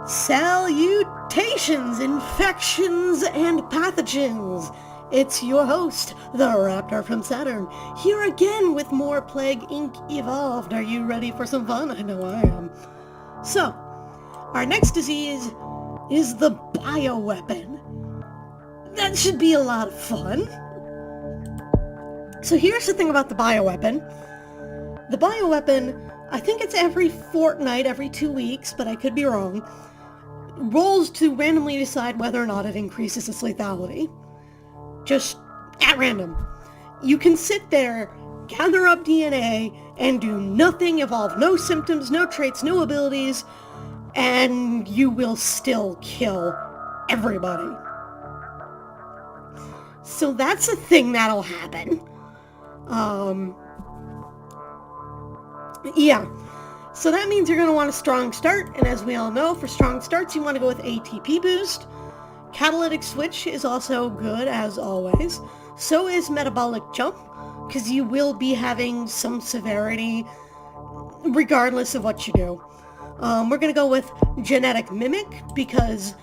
Salutations, infections, and pathogens! It's your host, the Raptor from Saturn, here again with more Plague Inc. Evolved. Are you ready for some fun? I know I am. So, our next disease is the bioweapon. That should be a lot of fun. So here's the thing about the bioweapon. The bioweapon, I think it's every fortnight, every 2 weeks, but I could be wrong, rolls to randomly decide whether or not it increases its lethality. Just at random. You can sit there, gather up DNA, and do nothing, evolve no symptoms, no traits, no abilities, and you will still kill everybody. So that's a thing that'll happen. Yeah. So that means you're going to want a strong start, and as we all know, for strong starts, you want to go with ATP boost. Catalytic switch is also good, as always. So is metabolic jump, because you will be having some severity regardless of what you do. We're going to go with genetic mimic, because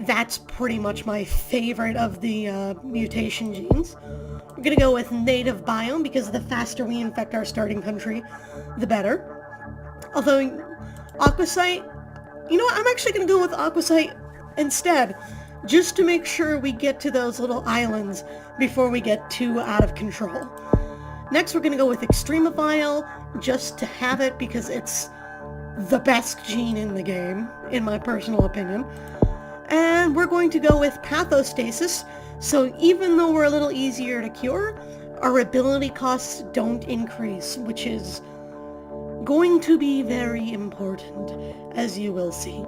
that's pretty much my favorite of the mutation genes. We're going to go with native biome, because the faster we infect our starting country, the better. Although, Aquasite, you know what, I'm actually going to go with Aquasite instead, just to make sure we get to those little islands before we get too out of control. Next, we're going to go with Extremophile, just to have it, because it's the best gene in the game, in my personal opinion. And we're going to go with Pathostasis, so even though we're a little easier to cure, our ability costs don't increase, which is going to be very important, as you will see.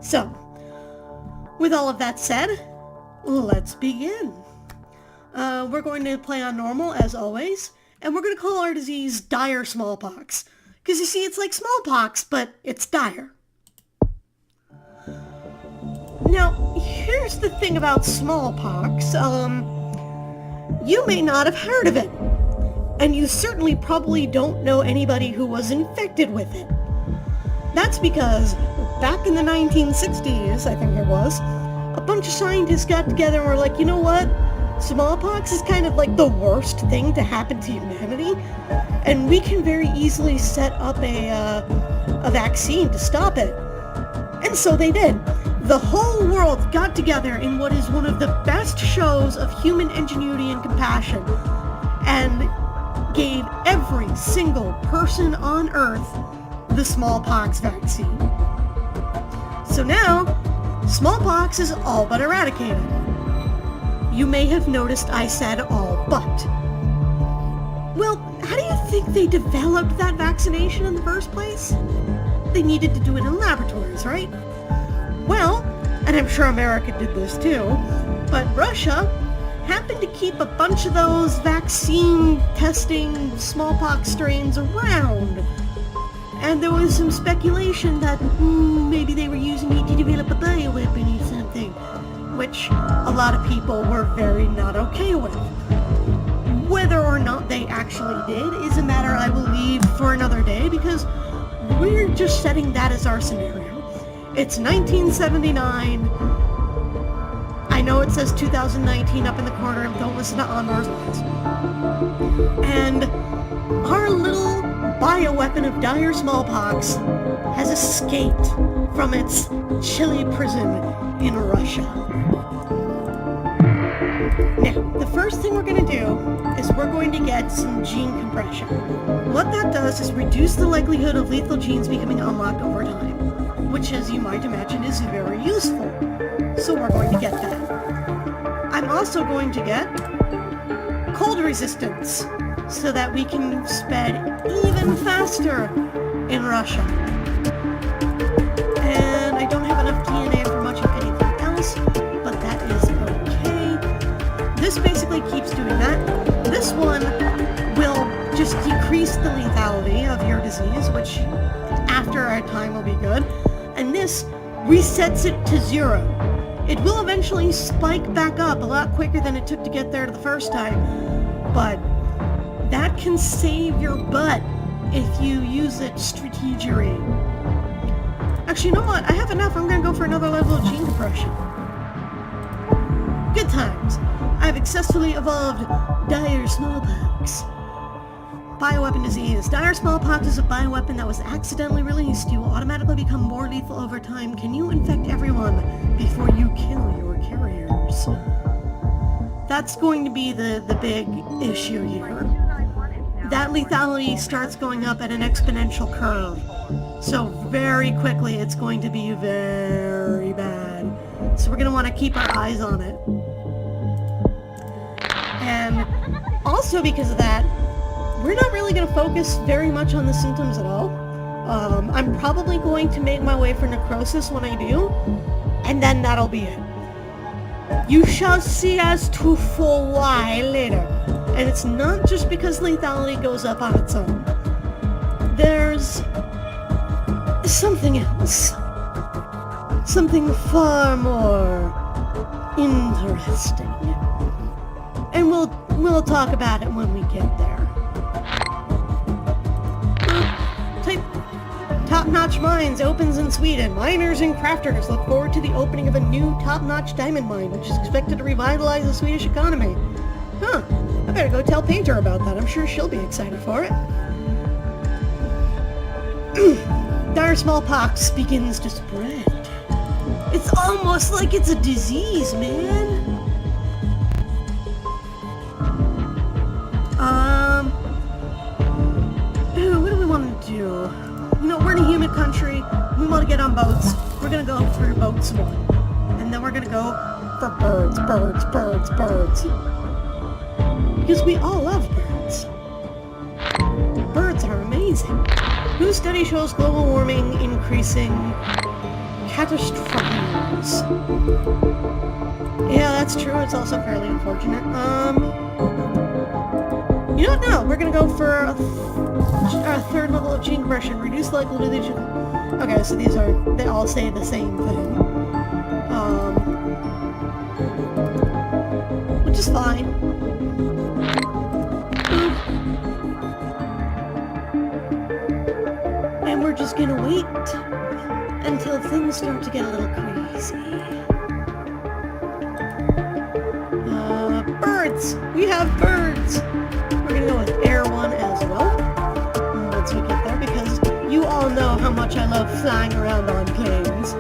So, with all of that said, let's begin. We're going to play on normal, as always, and we're going to call our disease dire smallpox. Because you see, it's like smallpox, but it's dire. Now, here's the thing about smallpox. You may not have heard of it. And you certainly probably don't know anybody who was infected with it. That's because back in the 1960s, I think it was, a bunch of scientists got together and were like, you know what? Smallpox is kind of like the worst thing to happen to humanity, and we can very easily set up a vaccine to stop it. And so they did. The whole world got together in what is one of the best shows of human ingenuity and compassion, and gave every single person on Earth the smallpox vaccine. So now, smallpox is all but eradicated. You may have noticed I said all but. Well, how do you think they developed that vaccination in the first place? They needed to do it in laboratories, right? Well, and I'm sure America did this too, but Russia happened to keep a bunch of those vaccine testing smallpox strains around. And there was some speculation that maybe they were using it to develop a bioweapon or something, which a lot of people were very not okay with. Whether or not they actually did is a matter I will leave for another day, because we're just setting that as our scenario. It's 1979. I know it says 2019 up in the corner, don't listen to Onwards Lines. And our little bioweapon of dire smallpox has escaped from its chilly prison in Russia. Now, the first thing we're going to do is we're going to get some gene compression. What that does is reduce the likelihood of lethal genes becoming unlocked over time, which, as you might imagine, is very useful. So we're going to get that. I'm also going to get cold resistance, so that we can sped even faster in Russia. And I don't have enough DNA for much of anything else, but that is okay. This basically keeps doing that. This one will just decrease the lethality of your disease, which after a time will be good. And this resets it to 0. It will eventually spike back up a lot quicker than it took to get there the first time, but that can save your butt if you use it strategically. Actually, you know what? I have enough. I'm gonna go for another level of gene compression. Good times. I've successfully evolved dire smallpox. Bioweapon disease. Dire smallpox is a bioweapon that was accidentally released. You will automatically become more lethal over time. Can you infect everyone before you kill your carriers? That's going to be the big issue here. That lethality starts going up at an exponential curve. So very quickly it's going to be very bad. So we're going to want to keep our eyes on it. And also because of that, we're not really going to focus very much on the symptoms at all. I'm probably going to make my way for necrosis when I do, and then that'll be it. You shall see us to for why later. And it's not just because lethality goes up on its own. There's something else. Something far more interesting. And we'll talk about it when we get there. Type Top-Notch Mines opens in Sweden. Miners and crafters look forward to the opening of a new top-notch diamond mine, which is expected to revitalize the Swedish economy. Huh. I better go tell Painter about that. I'm sure she'll be excited for it. Dire smallpox begins to spread. It's almost like it's a disease, man. What do we want to do? You know, we're in a humid country. We want to get on boats. We're going to go for boats one. And then we're going to go for birds. Because we all love birds. Birds are amazing. New study shows global warming increasing catastrophes. Yeah, that's true. It's also fairly unfortunate. You don't know. We're gonna go for a third level of gene compression. Reduce the likelihood of okay, so they all say the same thing. Which is fine. And we're just gonna wait until things start to get a little crazy. Birds! We have birds! We're gonna go with air one as well. Once we get there, because you all know how much I love flying around on planes.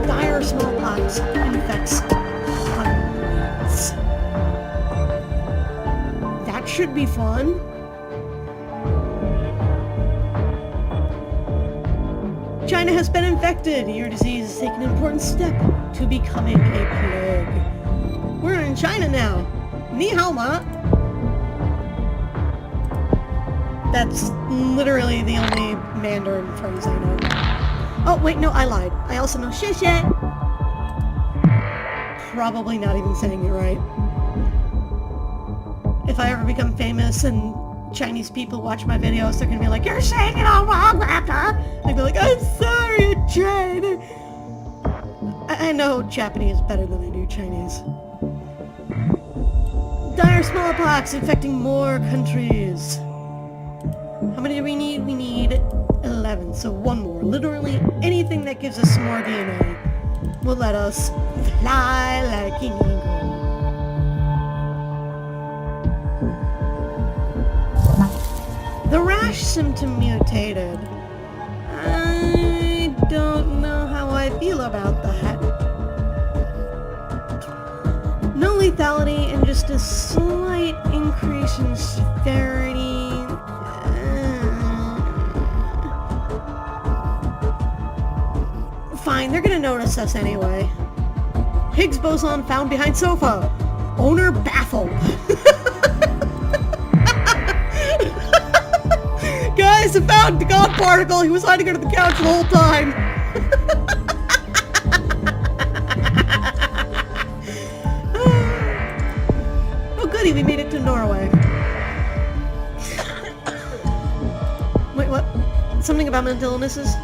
Dire smallpox infects hundreds. That should be fun. China has been infected. Your disease has taken an important step to becoming a plague. We're in China now. Ni hao ma. That's literally the only Mandarin phrase I know. Oh, wait, no, I lied. I also know xie xie. Probably not even saying it right. If I ever become famous and Chinese people watch my videos, they're gonna be like, "You're saying it all wrong, Raptor!" I'd be like, "I'm sorry, I tried." I know Japanese better than I do Chinese. Dire smallpox infecting more countries. How many do we need? We need 11, so one more. Literally anything that gives us more DNA will let us fly like an eagle. The rash symptom mutated. I don't know how I feel about that. No lethality and just a slight increase in severity. Fine, they're gonna notice us anyway. Higgs boson found behind sofa. Owner baffled. Guys, I found the God particle. He was hiding under the couch the whole time. Oh goody, we made it to Norway. Wait, what? Something about mental illnesses?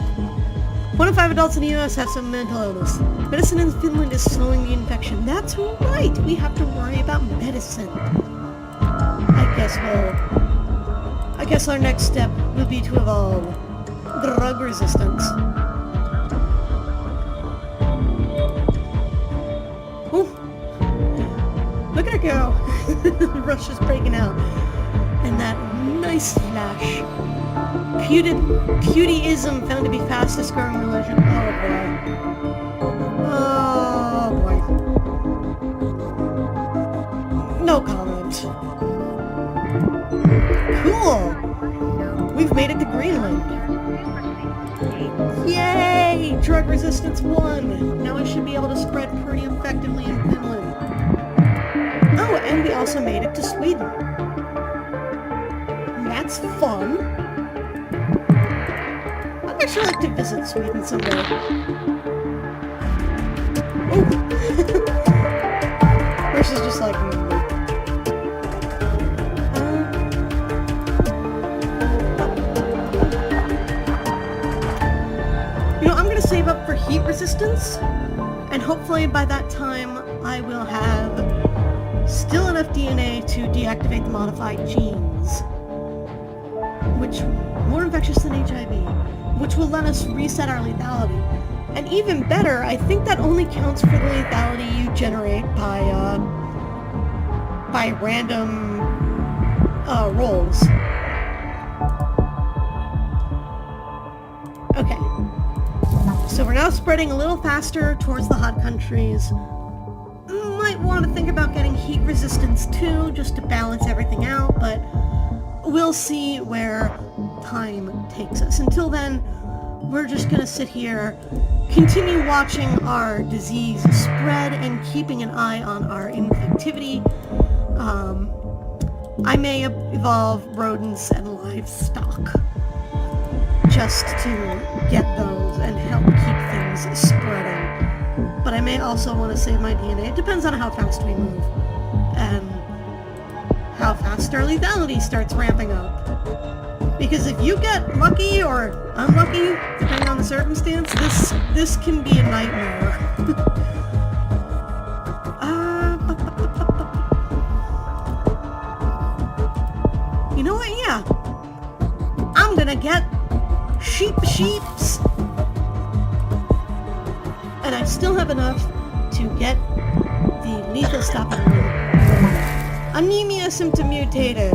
1 in 5 adults in the US have some mental illness. Medicine in Finland is slowing the infection. That's right, we have to worry about medicine. I guess our next step will be to evolve drug resistance. go. Russia's breaking out. And that nice flash. Putyism found to be fastest growing religion. Oh boy. No comment. Cool. We've made it to Greenland. Yay! Drug resistance 1. Now we should be able to spread pretty effectively in Finland. Oh, and we also made it to Sweden. That's fun. I'd actually like to visit Sweden someday. Oh! Versus just like... You know, I'm gonna save up for heat resistance, and hopefully by that time I will have still enough DNA to deactivate the modified genes, which more infectious than HIV, which will let us reset our lethality. And even better, I think that only counts for the lethality you generate by random rolls. Okay. So we're now spreading a little faster towards the hot countries. Might want to think about getting heat resistance too, just to balance everything out, but we'll see where time takes us. Until then, we're just gonna sit here, continue watching our disease spread and keeping an eye on our infectivity. I may evolve rodents and livestock just to get those and help keep things spreading. But I may also want to save my DNA. It depends on how fast we move and how fast our lethality starts ramping up. Because if you get lucky or unlucky, depending on the circumstance, this can be a nightmare. You know what? Yeah. I'm gonna get sheeps. And I still have enough to get the lethal stopping one. Anemia symptom mutated.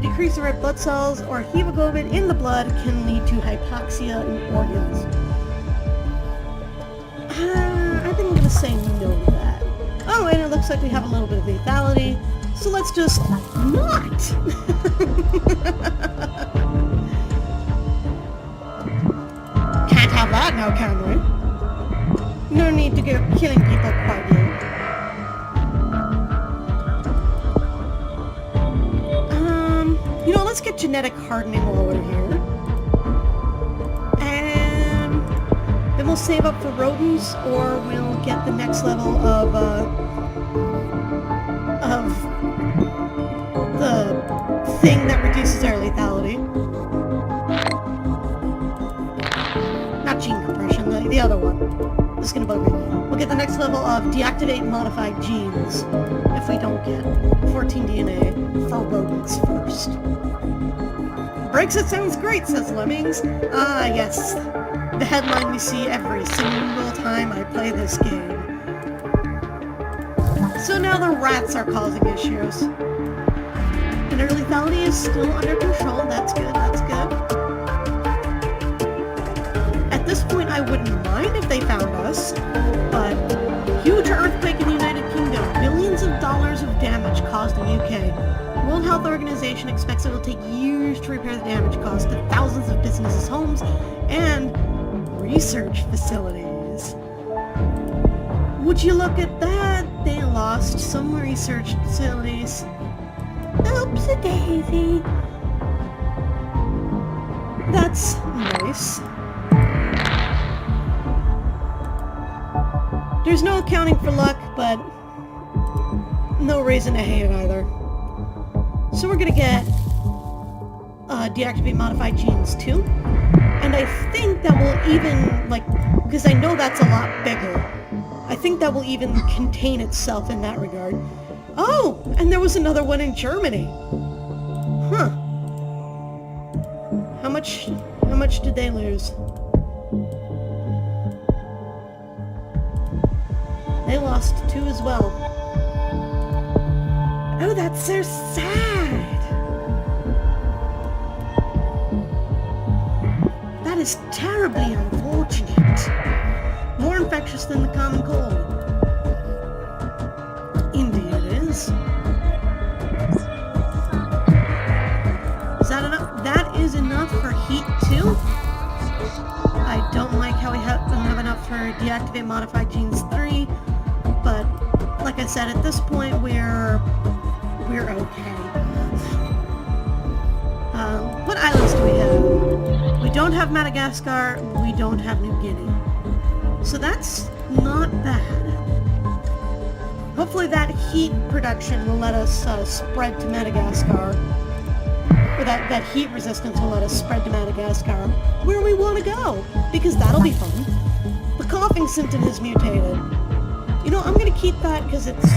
Decrease the red blood cells or hemoglobin in the blood can lead to hypoxia in organs. I think I'm gonna say no to that. Oh, and it looks like we have a little bit of lethality, so let's just not. Can't have that now, can we? No need to go killing people quite yet. You know, let's get genetic hardening while we're here. And then we'll save up for rodents, or we'll get the next level of the thing that reduces our lethality. Not gene compression, the other one. This is gonna bug me. We'll get the next level of deactivate modified genes if we don't get 14 DNA for rodents first. Brexit sounds great, says Lemmings. Ah, yes. The headline we see every single time I play this game. So now the rats are causing issues. And our lethality is still under control. That's good, that's good. At this point, I wouldn't mind if they found us, but huge earthquake in the United Kingdom, billions of dollars of damage caused in the UK. World Health Organization expects it will take years to repair the damage caused to thousands of businesses, homes, and research facilities. Would you look at that? They lost some research facilities. Oopsie-daisy. That's nice. There's no accounting for luck, but no reason to hate it either. So we're gonna get deactivate modified genes too. And I think that will even, like, because I know that's a lot bigger, I think that will even contain itself in that regard. Oh, and there was another one in Germany. Huh. How much did they lose? They lost 2 as well. Oh, that's so sad. That is terribly unfortunate. More infectious than the common cold. Indeed it is. Is that enough? That is enough for heat 2. I don't like how we don't have enough for deactivate modified genes 3, but like I said, at this point we're okay. What islands do we have? We don't have Madagascar, we don't have New Guinea. So that's not bad. Hopefully that heat production will let us spread to Madagascar. Or that heat resistance will let us spread to Madagascar, where we want to go, because that'll be fun. The coughing symptom has mutated. You know, I'm going to keep that because it's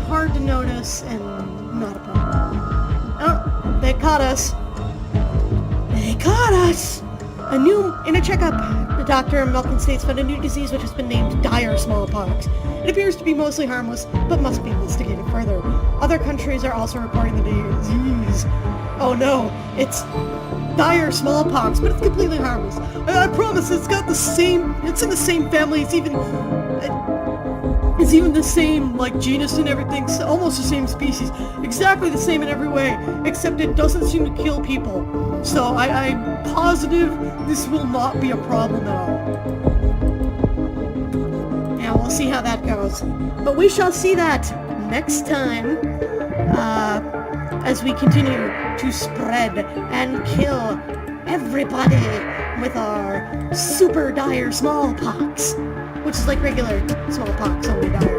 hard to notice and not a problem. Oh, they caught us. They caught us! In a checkup, the doctor in Milton States found a new disease which has been named dire smallpox. It appears to be mostly harmless, but must be investigated further. Other countries are also reporting the disease. Oh no, it's dire smallpox, but it's completely harmless. I promise it's got the same, it's in the same family, it's even the same, like, genus and everything, so almost the same species, exactly the same in every way, except it doesn't seem to kill people. So I'm positive this will not be a problem at all. Yeah, we'll see how that goes. But we shall see that next time, as we continue to spread and kill everybody with our super dire smallpox, which is like regular smallpox, only dire.